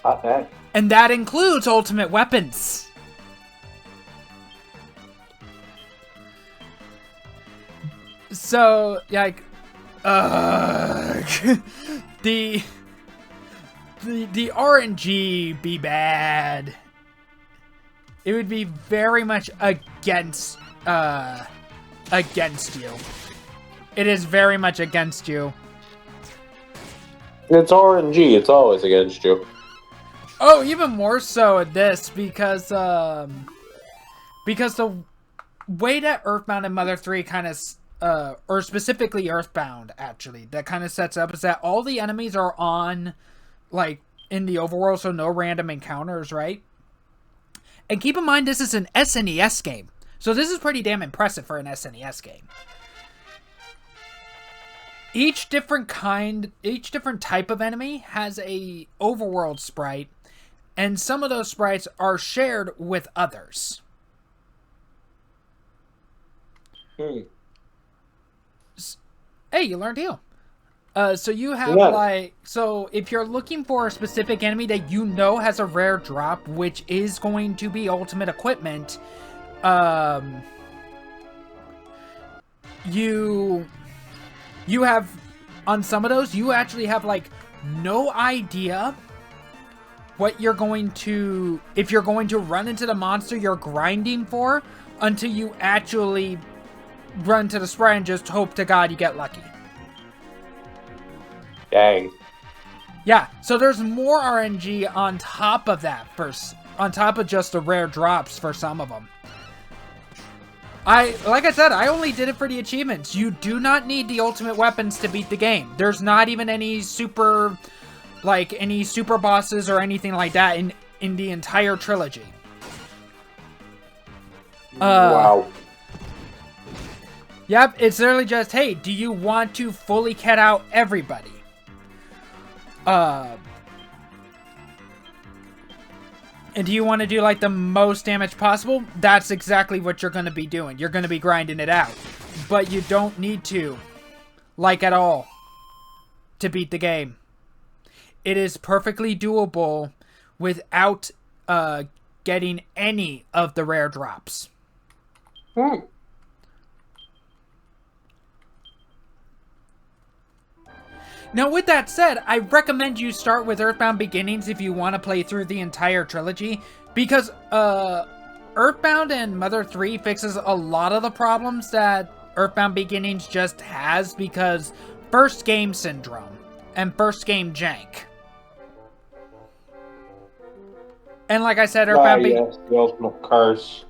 Okay. And that includes ultimate weapons. So, like, the RNG be bad. It would be very much against you. It is very much against you. It's RNG. It's always against you. Oh, even more so at this because the way that Earthbound and Mother 3 kind of, or specifically Earthbound actually, that kind of sets up is that all the enemies are on, like, in the overworld, so no random encounters, right? And keep in mind, this is an SNES game, so this is pretty damn impressive for an SNES game. Each different type of enemy has a overworld sprite, and some of those sprites are shared with others. Hey, you learned heal. So you have so if you're looking for a specific enemy that you know has a rare drop, which is going to be ultimate equipment, you have, on some of those, you actually have like no idea what you're going to, if you're going to run into the monster you're grinding for, until you actually run to the spray and just hope to God you get lucky. Dang. Yeah, so there's more RNG on top of that, on top of just the rare drops for some of them. Like I said, I only did it for the achievements. You do not need the ultimate weapons to beat the game. There's not even any super bosses or anything like that in the entire trilogy. Wow. Yep, it's literally just, hey, do you want to fully cut out everybody? And do you want to do like the most damage possible? That's exactly what you're going to be doing. You're going to be grinding it out. But you don't need to, like at all, to beat the game. It is perfectly doable without getting any of the rare drops. Now, with that said, I recommend you start with Earthbound Beginnings if you want to play through the entire trilogy, because Earthbound and Mother 3 fixes a lot of the problems that Earthbound Beginnings just has, because first game syndrome and first game jank. And like I said, Earthbound yes, the ultimate curse.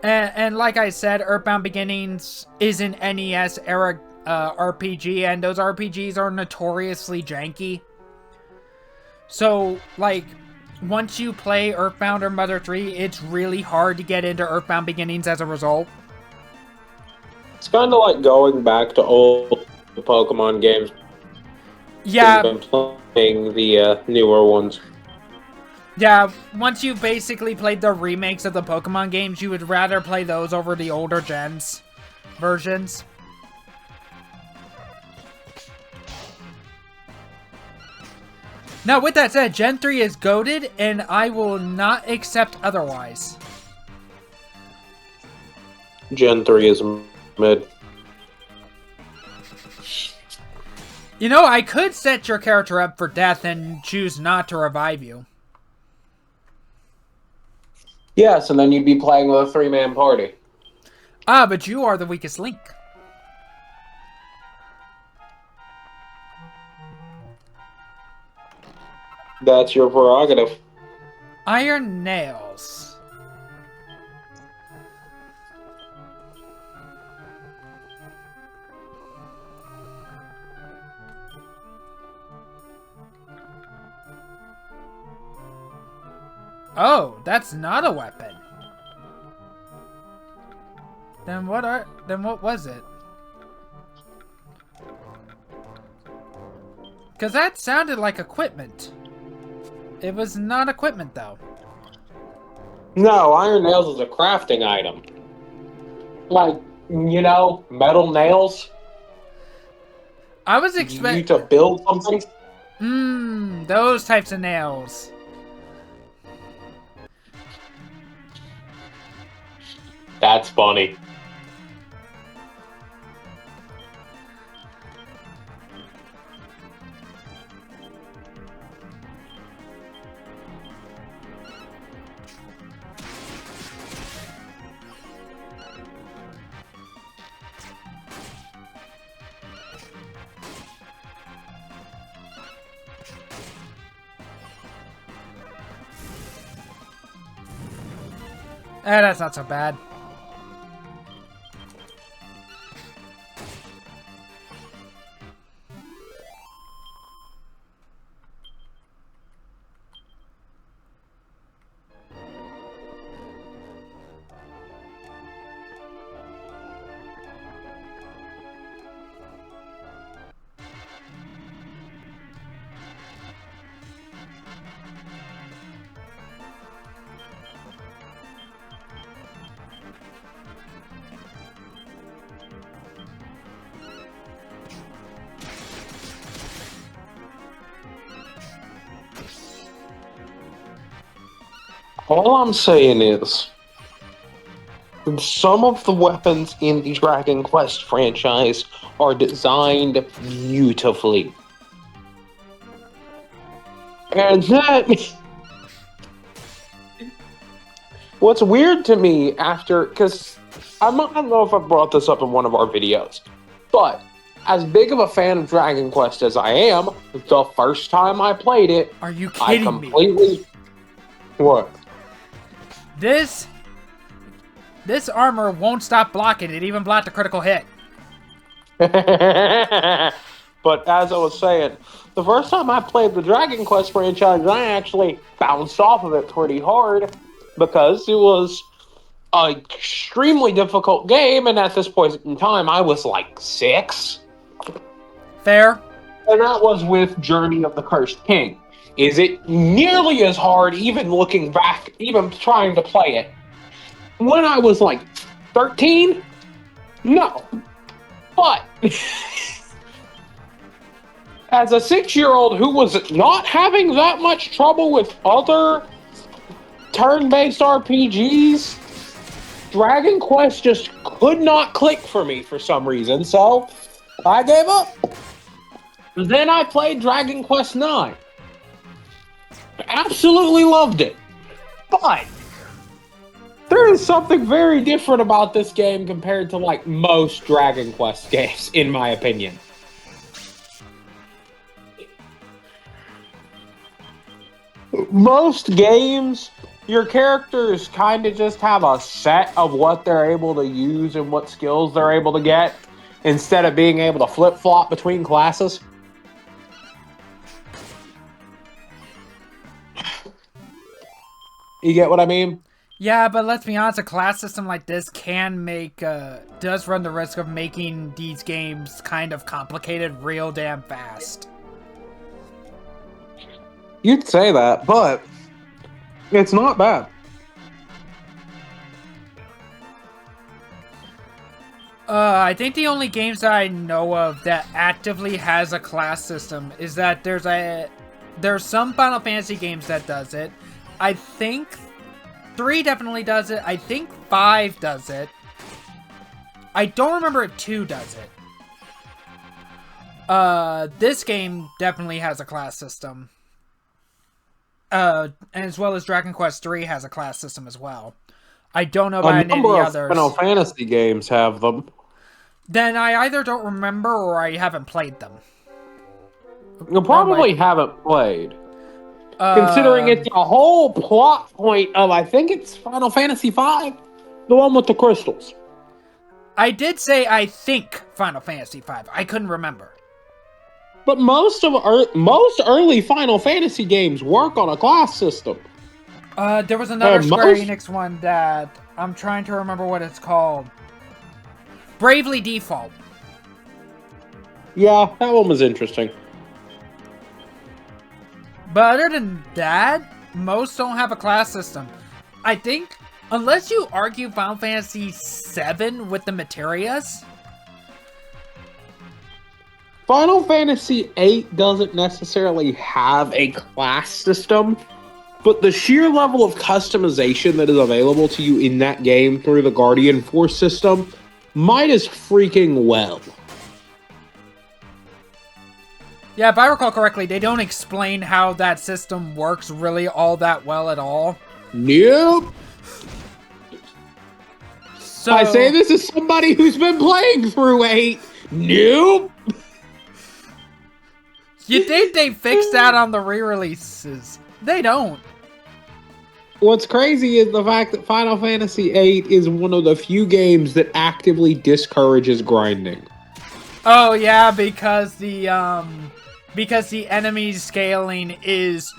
And like I said, Earthbound Beginnings is an NES era RPG, and those RPGs are notoriously janky. So, like, once you play Earthbound or Mother 3, it's really hard to get into Earthbound Beginnings as a result. It's kind of like going back to old Pokemon games. Yeah. Than playing the newer ones. Yeah, once you've basically played the remakes of the Pokemon games, you would rather play those over the older gens versions. Now, with that said, Gen 3 is goated, and I will not accept otherwise. Gen 3 is mid. You know, I could set your character up for death and choose not to revive you. Yes, and then you'd be playing with a 3-man party. Ah, but you are the weakest link. That's your prerogative. Iron Nails. Oh, that's not a weapon. Then what was it? Because that sounded like equipment. It was not equipment, though. No, iron nails is a crafting item. Like, you know, metal nails. I was You expecting to build something. Those types of nails. That's funny. That's not so bad. All I'm saying is, Some of the weapons in the Dragon Quest franchise are designed beautifully. And that, what's weird to me after, because I don't know if I brought this up in one of our videos, but as big of a fan of Dragon Quest as I am, the first time I played it, Are you I kidding me? completely... What? This armor won't stop blocking. It even blocked a critical hit. But as I was saying, the first time I played the Dragon Quest franchise, I actually bounced off of it pretty hard because it was an extremely difficult game, and at this point in time, I was like 6. Fair. And that was with Journey of the Cursed King. Is it nearly as hard, even looking back, even trying to play it? When I was like 13? No. But as a 6-year-old who was not having that much trouble with other turn-based RPGs, Dragon Quest just could not click for me for some reason, so I gave up. Then I played Dragon Quest IX. Absolutely loved it. But there is something very different about this game compared to like most Dragon Quest games, in my opinion. Most games, your characters kind of just have a set of what they're able to use and what skills they're able to get, instead of being able to flip-flop between classes. You get what I mean? Yeah, but let's be honest, a class system like this does run the risk of making these games kind of complicated real damn fast. You'd say that, but it's not bad. I think the only games that I know of that actively has a class system is that there's some Final Fantasy games that does it. I think 3 definitely does it. I think 5 does it. I don't remember if 2 does it. This game definitely has a class system. As well as Dragon Quest 3 has a class system as well. I don't know about any of the others. Final Fantasy games have them. Then I either don't remember or I haven't played them. You probably haven't played. Considering it's a whole plot point of, I think it's Final Fantasy V, the one with the crystals. I did say I think Final Fantasy V. I couldn't remember. But most early Final Fantasy games work on a class system. There was another Square Enix one that I'm trying to remember what it's called. Bravely Default. Yeah, that one was interesting. But other than that, most don't have a class system. I think, unless you argue Final Fantasy VII with the Materias. Final Fantasy VIII doesn't necessarily have a class system, but the sheer level of customization that is available to you in that game through the Guardian Force system might as freaking well. Yeah, if I recall correctly, they don't explain how that system works really all that well at all. Nope. So, I say this as somebody who's been playing through 8. Nope. You think they fixed that on the re-releases? They don't. What's crazy is the fact that Final Fantasy VIII is one of the few games that actively discourages grinding. Oh yeah, because the enemy scaling is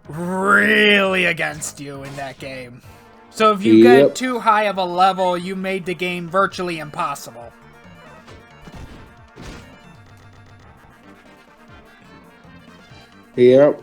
really against you in that game. So if you get too high of a level, you made the game virtually impossible. Yep.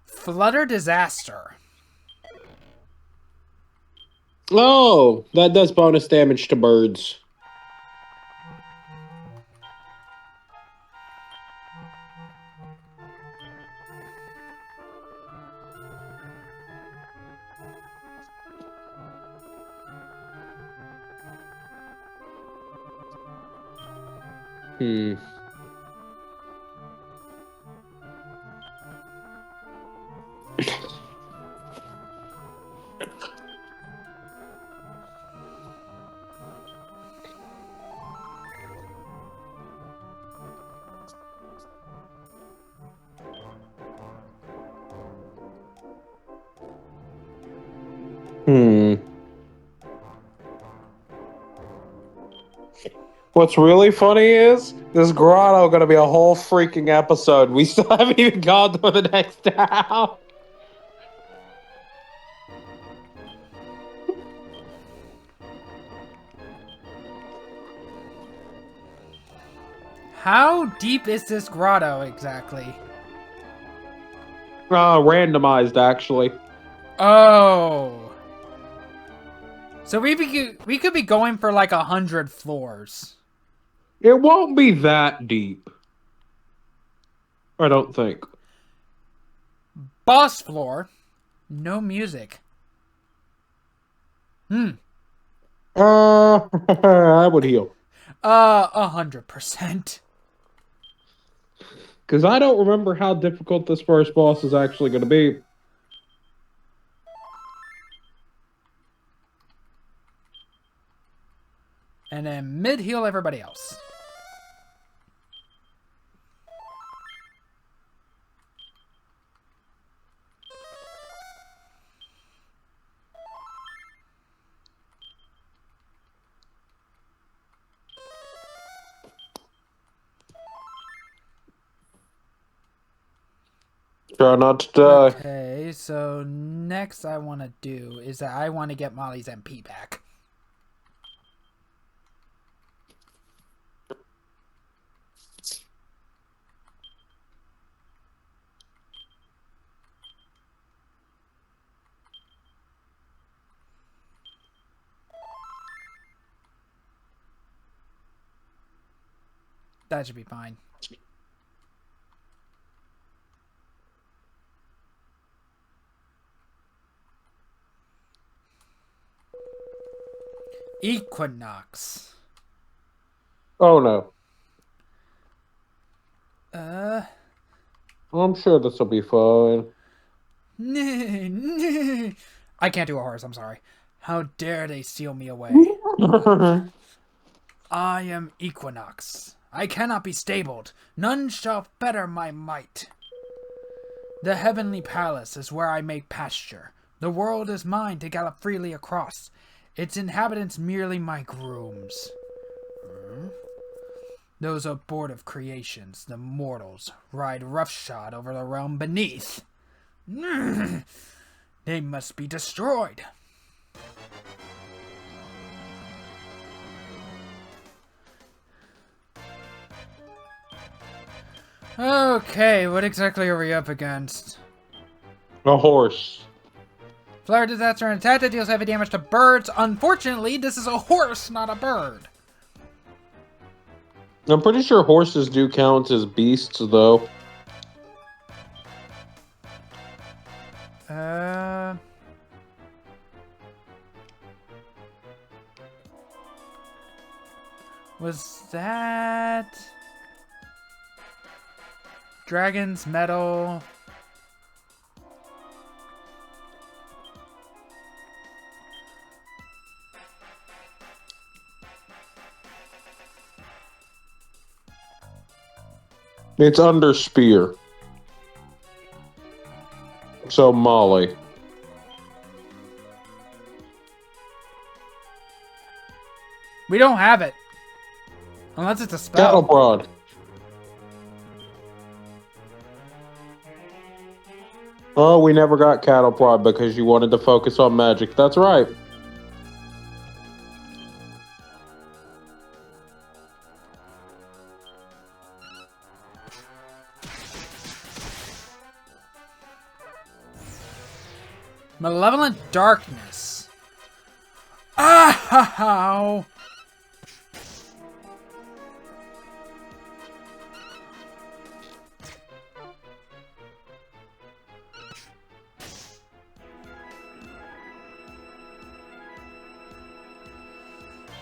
Flutter disaster. Oh, that does bonus damage to birds. Hmm. Hmm. What's really funny is this grotto gonna be a whole freaking episode. We still haven't even gone to the next town. How deep is this grotto exactly? Randomized actually. Oh. So we could be going for like 100 floors. It won't be that deep. I don't think. Boss floor. No music. I would heal. 100%. Because I don't remember how difficult this first boss is actually going to be. And then mid heal everybody else. Try not to die. Okay, so next I want to do is that I want to get Molly's MP back. That should be fine. Equinox. Oh no. I'm sure this will be fine. I can't do a horse, I'm sorry. How dare they steal me away? I am Equinox. I cannot be stabled. None shall fetter my might. The heavenly palace is where I make pasture. The world is mine to gallop freely across. Its inhabitants merely my grooms. Those abortive creations, the mortals, ride roughshod over the realm beneath. They must be destroyed. Okay, what exactly are we up against? A horse. Flare disaster and attack that deals heavy damage to birds. Unfortunately, this is a horse, not a bird. I'm pretty sure horses do count as beasts, though. Was that Dragon's Metal? It's under spear. So Molly. We don't have it. Unless it's a spell. Cattle prod. Oh, we never got cattle prod because you wanted to focus on magic. That's right. Malevolent Darkness. Ow!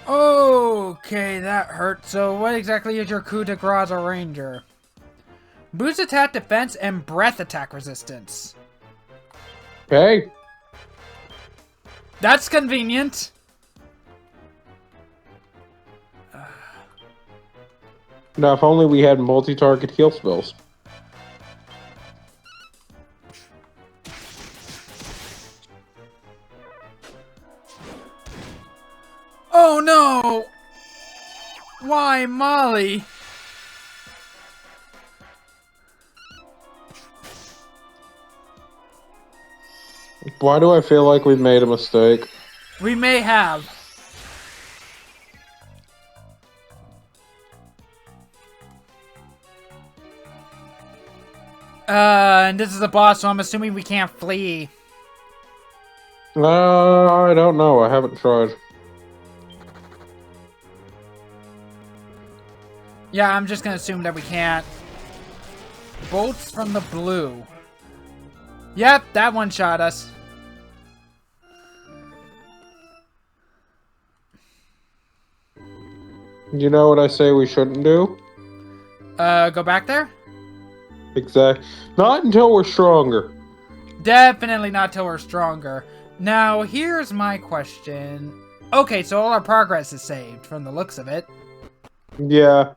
Okay, that hurt. So what exactly is your coup de grace ranger? Boost attack defense and breath attack resistance. Okay. That's convenient. Now, if only we had multi-target heal spells. Oh no! Why, Molly? Why do I feel like we made a mistake? We may have. And this is the boss, so I'm assuming we can't flee. I don't know. I haven't tried. Yeah, I'm just gonna assume that we can't. Bolts from the blue. Yep, that one shot us. You know what I say we shouldn't do? Go back there? Exactly. Not until we're stronger. Definitely not till we're stronger. Now, here's my question. Okay, so all our progress is saved from the looks of it. Yeah.